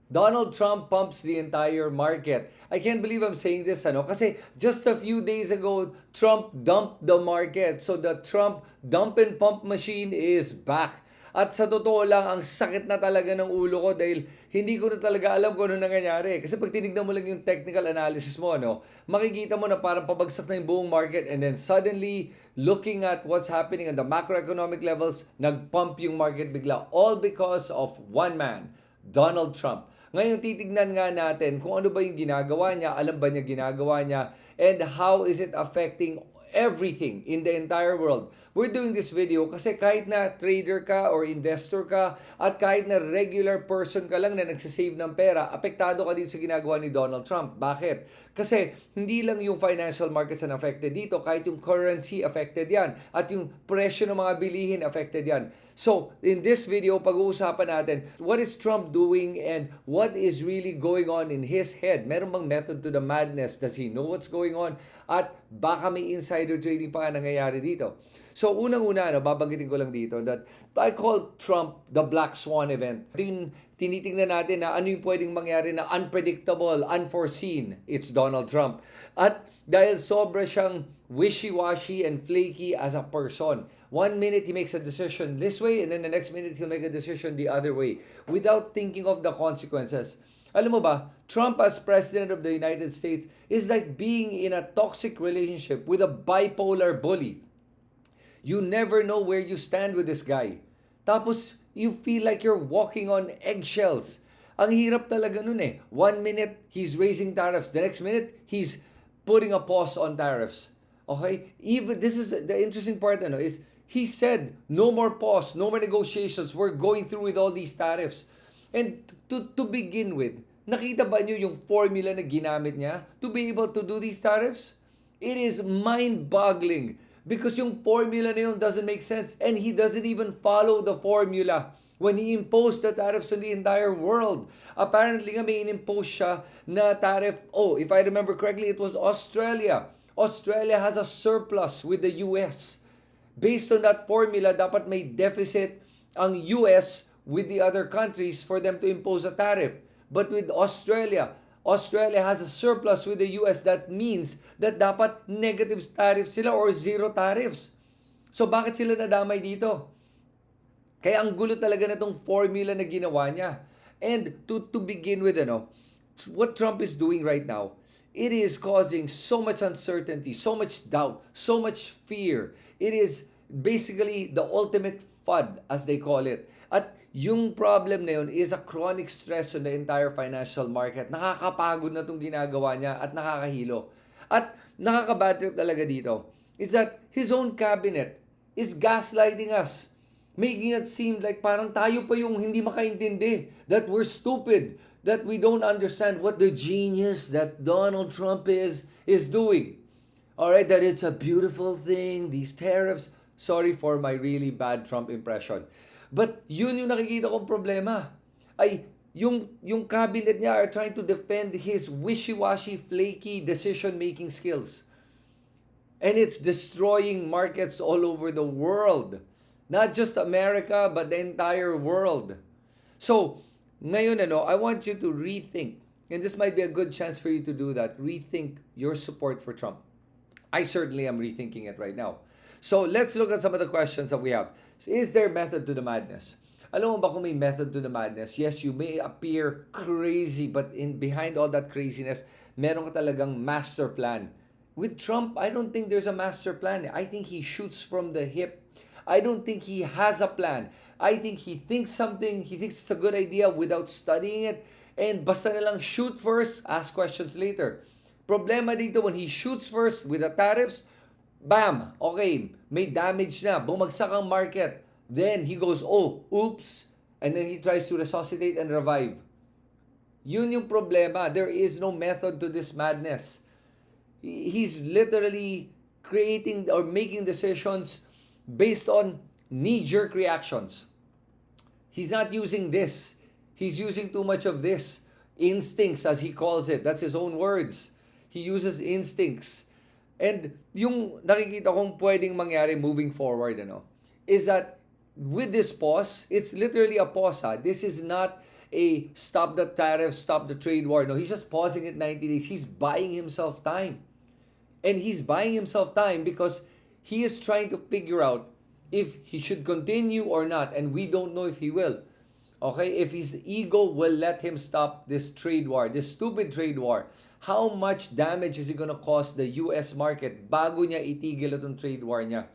Donald Trump pumps the entire market. I can't believe I'm saying this, kasi just a few days ago, Trump dumped the market. So the Trump dump and pump machine is back. At sa totoo lang, ang sakit na talaga ng ulo ko dahil hindi ko na talaga alam kung ano nangyayari. Kasi pag tinignan mo lang yung technical analysis mo, makikita mo na parang pabagsak na yung buong market, and then suddenly, looking at what's happening at the macroeconomic levels, nag-pump yung market bigla. All because of one man, Donald Trump. Ngayon, titignan nga natin kung ano ba yung ginagawa niya, alam ba niya ginagawa niya, and how is it affecting everything in the entire world. We're doing this video kasi kahit na trader ka or investor ka at kahit na regular person ka lang na nagsisave ng pera, apektado ka din sa ginagawa ni Donald Trump. Bakit? Kasi hindi lang yung financial markets na affected dito, kahit yung currency affected yan at yung presyo ng mga bilihin affected yan. So, in this video, pag-uusapan natin what is Trump doing and what is really going on in his head. Meron bang method to the madness? Does he know what's going on? At baka may insider trading pa nga nangyayari dito. So, unang-una, babanggitin ko lang dito that I call Trump the Black Swan event. Ito yung tinitingnan natin na ano yung pwedeng mangyari na unpredictable, unforeseen. It's Donald Trump. At dahil sobra siyang wishy-washy and flaky as a person. 1 minute he makes a decision this way, and then the next minute he'll make a decision the other way without thinking of the consequences. Alam mo ba, Trump as President of the United States is like being in a toxic relationship with a bipolar bully. You never know where you stand with this guy. Tapos, you feel like you're walking on eggshells. Ang hirap talaga nun eh. 1 minute, he's raising tariffs. The next minute, he's putting a pause on tariffs. Okay? Even, this is the interesting part, is he said, no more pause, no more negotiations. We're going through with all these tariffs. And to begin with, nakita ba niyo yung formula na ginamit niya to be able to do these tariffs? It is mind-boggling because yung formula na yun doesn't make sense, and he doesn't even follow the formula when he imposed the tariffs on the entire world. Apparently nga may in-impose siya na tariff. Oh, if I remember correctly, it was Australia. Australia has a surplus with the US. Based on that formula, dapat may deficit ang US with the other countries for them to impose a tariff. But with Australia, Australia has a surplus with the US. That means that dapat negative tariffs sila or zero tariffs. So bakit sila nadamay dito? Kaya ang gulo talaga na itong formula na ginawa niya. And to begin with, what Trump is doing right now, it is causing so much uncertainty, so much doubt, so much fear. It is basically the ultimate FUD, as they call it. At yung problem na yun is a chronic stress on the entire financial market. Nakakapagod na itong ginagawa niya at nakakahilo. At nakaka-bad trip talaga dito is that his own cabinet is gaslighting us, making it seem like parang tayo pa yung hindi makaintindi, that we're stupid, that we don't understand what the genius that Donald Trump is doing. Alright, that it's a beautiful thing, these tariffs. Sorry for my really bad Trump impression. But yun yung nakikita kong problema. Ay, yung cabinet niya are trying to defend his wishy-washy, flaky decision-making skills. And it's destroying markets all over the world. Not just America, but the entire world. So, ngayon, I want you to rethink. And this might be a good chance for you to do that. Rethink your support for Trump. I certainly am rethinking it right now. So, let's look at some of the questions that we have. Is there method to the madness? Alam mo ba kung may method to the madness? Yes, you may appear crazy, but behind all that craziness, meron ka talagang master plan. With Trump, I don't think there's a master plan. I think he shoots from the hip. I don't think he has a plan. I think he thinks something, he thinks it's a good idea without studying it, and basta na lang shoot first, ask questions later. Problema dito, when he shoots first with the tariffs, bam, okay, may damage na, bumagsak ang market. Then he goes, oh, oops, and then he tries to resuscitate and revive. Yun yung problema. There is no method to this madness. He's literally creating or making decisions based on knee-jerk reactions. He's not using this. He's using too much of this. Instincts, as he calls it. That's his own words. He uses instincts. And yung nakikita kong pwedeng mangyari moving forward, is that with this pause, it's literally a pause. This is not a stop the tariffs, stop the trade war. No, he's just pausing it 90 days. He's buying himself time. And he's buying himself time because he is trying to figure out if he should continue or not. And we don't know if he will. Okay? If his ego will let him stop this trade war, this stupid trade war. How much damage is it going to cause the US market bago niya itigil itong trade war niya?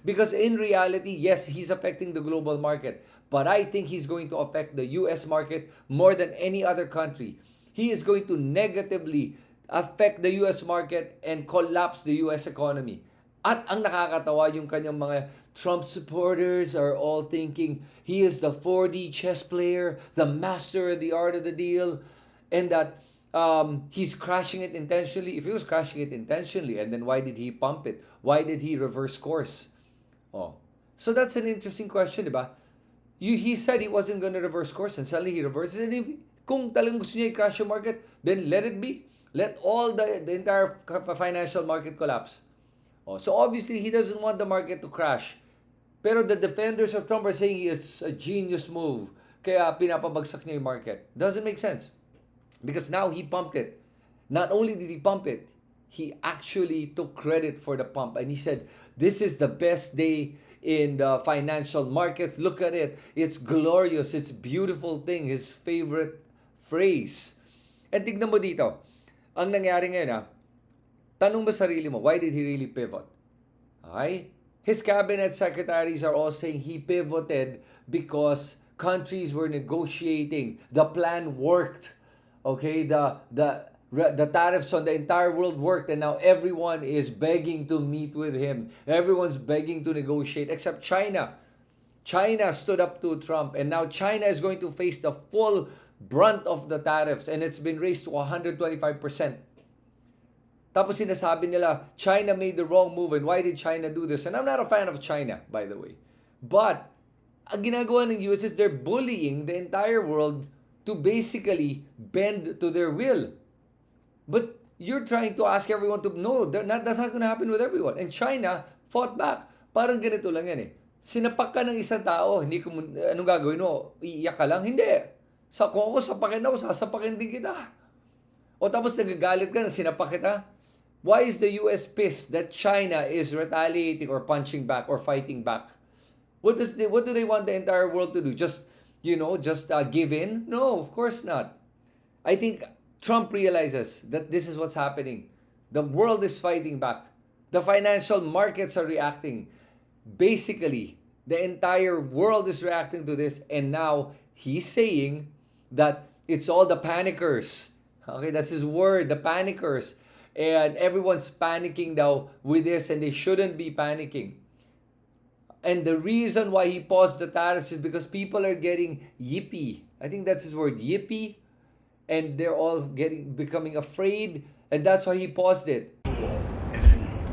Because in reality, yes, he's affecting the global market. But I think he's going to affect the US market more than any other country. He is going to negatively affect the US market and collapse the US economy. At ang nakakatawa, yung kanyang mga Trump supporters are all thinking he is the 4D chess player, the master of the art of the deal, and that he's crashing it intentionally. If he was crashing it intentionally, and then why did he pump it? Why did he reverse course? Oh, so that's an interesting question, diba? He said he wasn't going to reverse course, and suddenly he reverses. And if, kung talagang gusto niya i-crash yung market, then let it be. Let all the entire financial market collapse. Oh, so obviously, he doesn't want the market to crash. Pero the defenders of Trump are saying it's a genius move. Kaya pinapabagsak niya yung market. Doesn't make sense. Because now he pumped it. Not only did he pump it, he actually took credit for the pump. And he said, this is the best day in the financial markets. Look at it. It's glorious. It's a beautiful thing. His favorite phrase. And tignan mo dito. Ang nangyari ngayon, tanong mo sarili mo, why did he really pivot? Okay? His cabinet secretaries are all saying he pivoted because countries were negotiating. The plan worked. Okay? The tariffs on the entire world worked, and now everyone is begging to meet with him. Everyone's begging to negotiate except China. China stood up to Trump, and now China is going to face the full brunt of the tariffs, and it's been raised to 125%. Tapos sinasabi nila, China made the wrong move, and why did China do this? And I'm not a fan of China, by the way. But, ang ginagawa ng US is they're bullying the entire world to basically bend to their will. But you're trying to ask everyone to, no, that's not going to happen with everyone. And China fought back. Parang ganito lang yan eh. Sinapak ka ng isang tao, hindi ko, anong gagawin mo? Iiyak ka lang? Hindi. Kung ako sapakin ako, sasapakin din kita. O tapos nagagalit ka na sinapak kita. Why is the US pissed that China is retaliating or punching back or fighting back? What do they want the entire world to do? Just give in? No, of course not. I think Trump realizes that this is what's happening. The world is fighting back. The financial markets are reacting. Basically, the entire world is reacting to this, and now he's saying that it's all the panickers. Okay, that's his word, the panickers. And everyone's panicking now with this, and they shouldn't be panicking. And the reason why he paused the tariffs is because people are getting yippee. I think that's his word, yippee. And they're all becoming afraid, and that's why he paused it.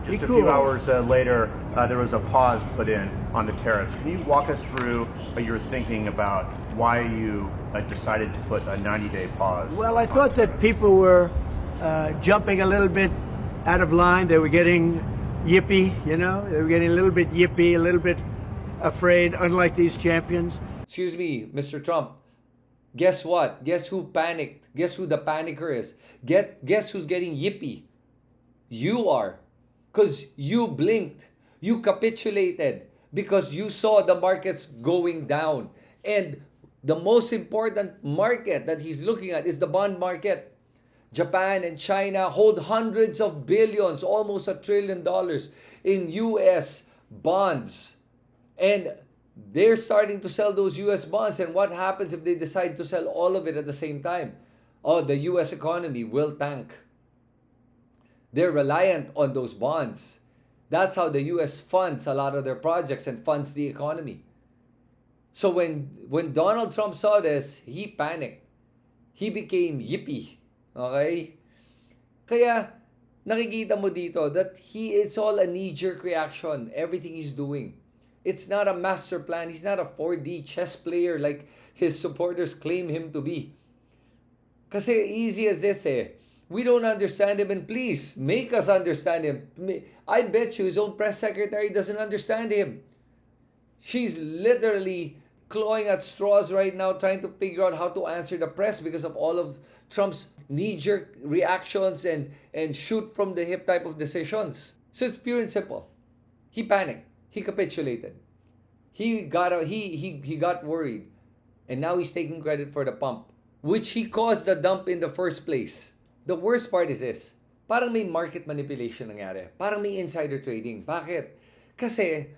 Just a few hours later, there was a pause put in on the tariffs. Can you walk us through your thinking about why you decided to put a 90-day pause? Well, I thought that people were jumping a little bit out of line. They were getting yippee, They were getting a little bit yippee, a little bit afraid, unlike these champions. Excuse me, Mr. Trump. Guess what? Guess who panicked? Guess who the panicker is? Guess who's getting yippee? You are. Because you blinked. You capitulated. Because you saw the markets going down. And the most important market that he's looking at is the bond market. Japan and China hold hundreds of billions, almost $1 trillion in US bonds. And they're starting to sell those US bonds. And what happens if they decide to sell all of it at the same time? Oh, the US economy will tank. They're reliant on those bonds. That's how the US funds a lot of their projects and funds the economy. So when Donald Trump saw this, he panicked. He became yippee. Okay? Kaya nakikita mo dito that it's all a knee-jerk reaction. Everything he's doing. It's not a master plan. He's not a 4D chess player like his supporters claim him to be. Kasi easy as this we don't understand him, and please, make us understand him. I bet you his own press secretary doesn't understand him. She's literally clawing at straws right now, trying to figure out how to answer the press because of all of Trump's knee-jerk reactions and shoot from the hip type of decisions. So it's pure and simple. He panicked. He capitulated. He got worried. And now he's taking credit for the pump, which he caused the dump in the first place. The worst part is this. Parang may market manipulation nangyari. Parang may insider trading. Bakit? Kasi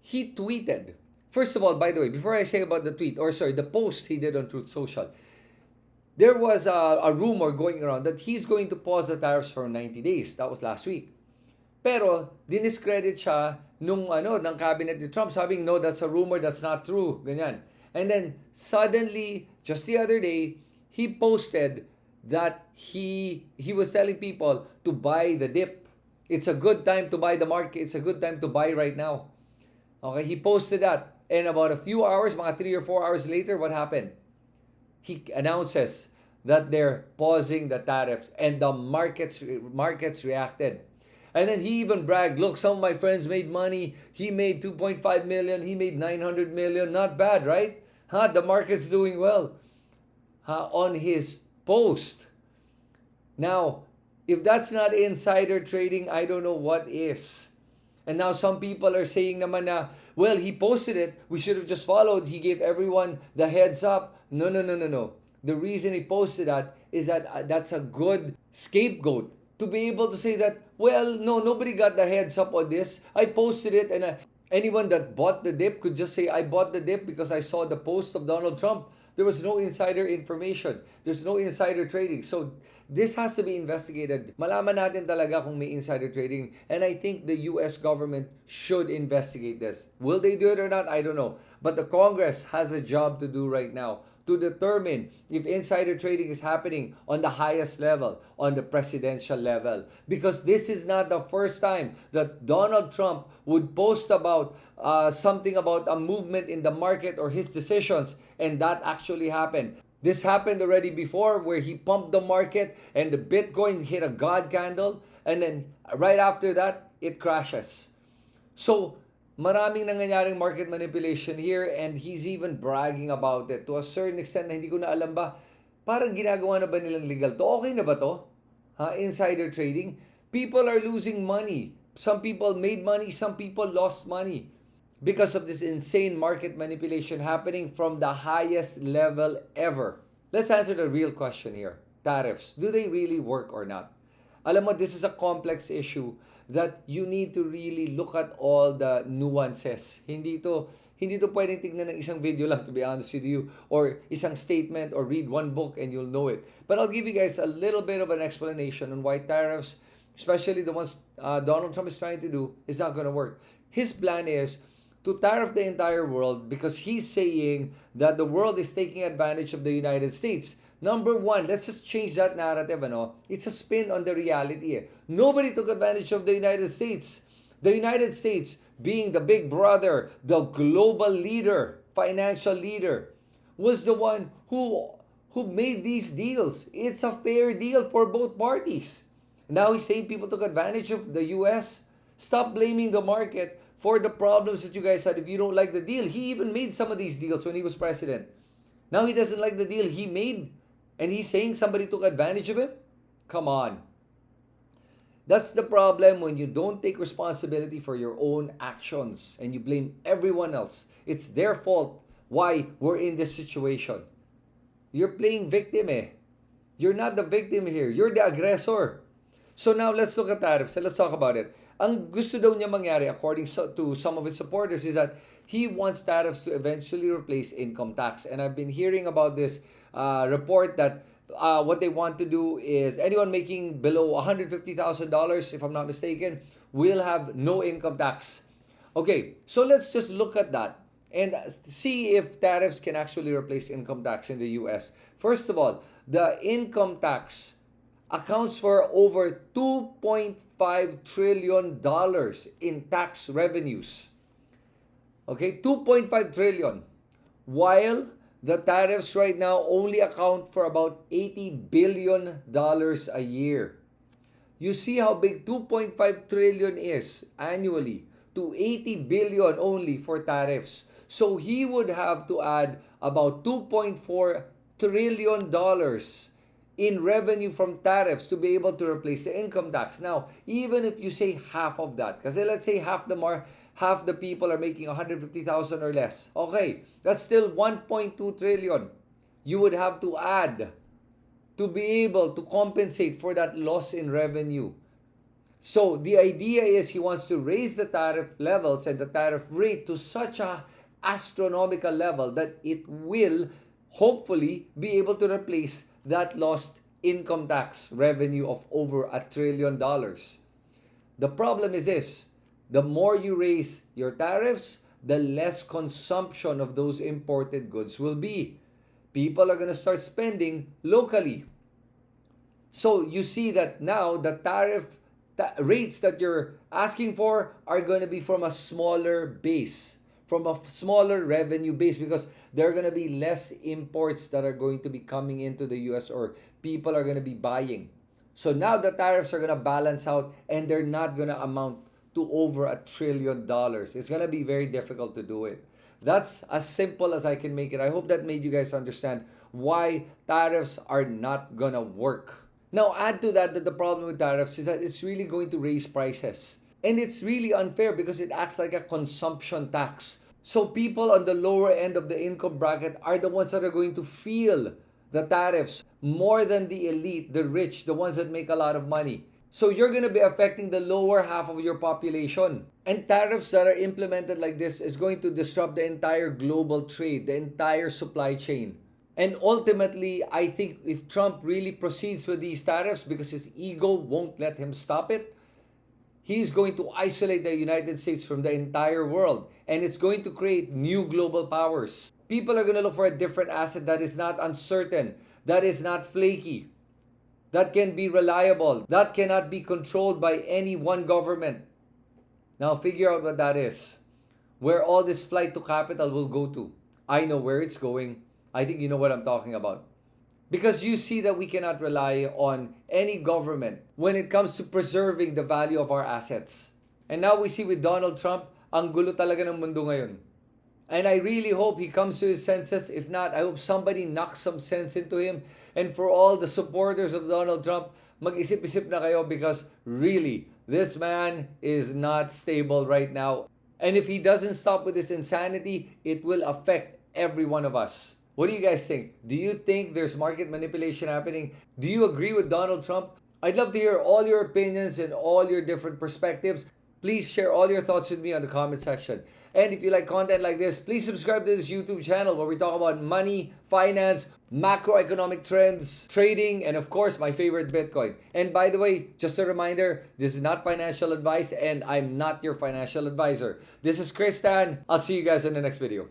he tweeted. First of all, by the way, before I say about the tweet, the post he did on Truth Social, there was a rumor going around that he's going to pause the tariffs for 90 days. That was last week. Pero diniscredit siya ng cabinet ni Trump, sabing no, that's a rumor, that's not true, ganyan. And then suddenly, just the other day, he posted that he was telling people to buy the dip. It's a good time to buy the market. It's a good time to buy right now. Okay, he posted that. And about a few hours, mga 3 or 4 hours later, what happened? He announces that they're pausing the tariffs, and the markets reacted. And then he even bragged, look, some of my friends made money. He made 2.5 million. He made 900 million. Not bad, right? The market's doing well. On his post. Now, if that's not insider trading, I don't know what is. And now some people are saying naman na, well, he posted it. We should have just followed. He gave everyone the heads up. No. The reason he posted that is that that's a good scapegoat to be able to say that, well, no, nobody got the heads up on this. I posted it, and anyone that bought the dip could just say, I bought the dip because I saw the post of Donald Trump. There was no insider information. There's no insider trading. So this has to be investigated. Malaman natin talaga kung may insider trading. And I think the US government should investigate this. Will they do it or not? I don't know. But the Congress has a job to do right now to determine if insider trading is happening on the highest level, on the presidential level. Because this is not the first time that Donald Trump would post about something about a movement in the market or his decisions, and that actually happened. This happened already before where he pumped the market and the Bitcoin hit a God candle, and then right after that, it crashes. So, maraming nangyayaring market manipulation here, and he's even bragging about it to a certain extent na hindi ko na alam ba, parang ginagawa na ba nilang legal to? Okay na ba to? Insider trading? People are losing money. Some people made money, some people lost money because of this insane market manipulation happening from the highest level ever. Let's answer the real question here. Tariffs, do they really work or not? Alam mo, this is a complex issue that you need to really look at all the nuances. Hindi to pwedeng tignan ng isang video lang, to be honest with you, or isang statement, or read one book and you'll know it. But I'll give you guys a little bit of an explanation on why tariffs, especially the ones Donald Trump is trying to do, is not going to work. His plan is to tariff the entire world because he's saying that the world is taking advantage of the United States. Number one, let's just change that narrative. It's a spin on the reality. Nobody took advantage of the United States. The United States, being the big brother, the global leader, financial leader, was the one who made these deals. It's a fair deal for both parties. Now he's saying people took advantage of the US. Stop blaming the market for the problems that you guys had if you don't like the deal. He even made some of these deals when he was president. Now he doesn't like the deal he made. And he's saying somebody took advantage of him? Come on. That's the problem when you don't take responsibility for your own actions and you blame everyone else. It's their fault why we're in this situation. You're playing victim You're not the victim here. You're the aggressor. So now let's look at tariffs. So let's talk about it. Ang gusto daw niya mangyari, according to some of his supporters, is that he wants tariffs to eventually replace income tax. And I've been hearing about this report that what they want to do is anyone making below $150,000, if I'm not mistaken, will have no income tax. Okay, so let's just look at that and see if tariffs can actually replace income tax in the US. First of all, the income tax accounts for over $2.5 trillion in tax revenues. Okay, 2.5 trillion. While the tariffs right now only account for about $80 billion a year. You see how big 2.5 trillion is annually to 80 billion only for tariffs. So he would have to add about $2.4 trillion in revenue from tariffs to be able to replace the income tax. Now, even if you say half of that, because let's say half the people are making 150,000 or less. Okay, that's still 1.2 trillion. You would have to add to be able to compensate for that loss in revenue. So the idea is he wants to raise the tariff levels and the tariff rate to such a astronomical level that it will hopefully be able to replace that lost income tax revenue of over $1 trillion. The problem is this: the more you raise your tariffs, the less consumption of those imported goods will be. People are going to start spending locally. So you see that now the rates that you're asking for are going to be from a smaller base, from a smaller revenue base, because there are going to be less imports that are going to be coming into the US, or people are going to be buying. So now the tariffs are going to balance out and they're not going to amount to over $1 trillion. It's going to be very difficult to do it. That's as simple as I can make it. I hope that made you guys understand why tariffs are not going to work. Now, add to that the problem with tariffs is that it's really going to raise prices. And it's really unfair because it acts like a consumption tax. So people on the lower end of the income bracket are the ones that are going to feel the tariffs more than the elite, the rich, the ones that make a lot of money. So you're going to be affecting the lower half of your population. And tariffs that are implemented like this is going to disrupt the entire global trade, the entire supply chain. And ultimately, I think if Trump really proceeds with these tariffs, because his ego won't let him stop it, he's going to isolate the United States from the entire world. And it's going to create new global powers. People are going to look for a different asset that is not uncertain, that is not flaky, that can be reliable, that cannot be controlled by any one government. Now figure out what that is. Where all this flight to capital will go to. I know where it's going. I think you know what I'm talking about. Because you see that we cannot rely on any government when it comes to preserving the value of our assets. And now we see with Donald Trump, ang gulo talaga ng mundo ngayon. And I really hope he comes to his senses. If not, I hope somebody knocks some sense into him. And for all the supporters of Donald Trump, mag-isip-isip na kayo, because really, this man is not stable right now. And if he doesn't stop with this insanity, it will affect every one of us. What do you guys think? Do you think there's market manipulation happening? Do you agree with Donald Trump? I'd love to hear all your opinions and all your different perspectives. Please share all your thoughts with me on the comment section. And if you like content like this, please subscribe to this YouTube channel where we talk about money, finance, macroeconomic trends, trading, and of course, my favorite, Bitcoin. And by the way, just a reminder, this is not financial advice and I'm not your financial advisor. This is Chris Tan. I'll see you guys in the next video.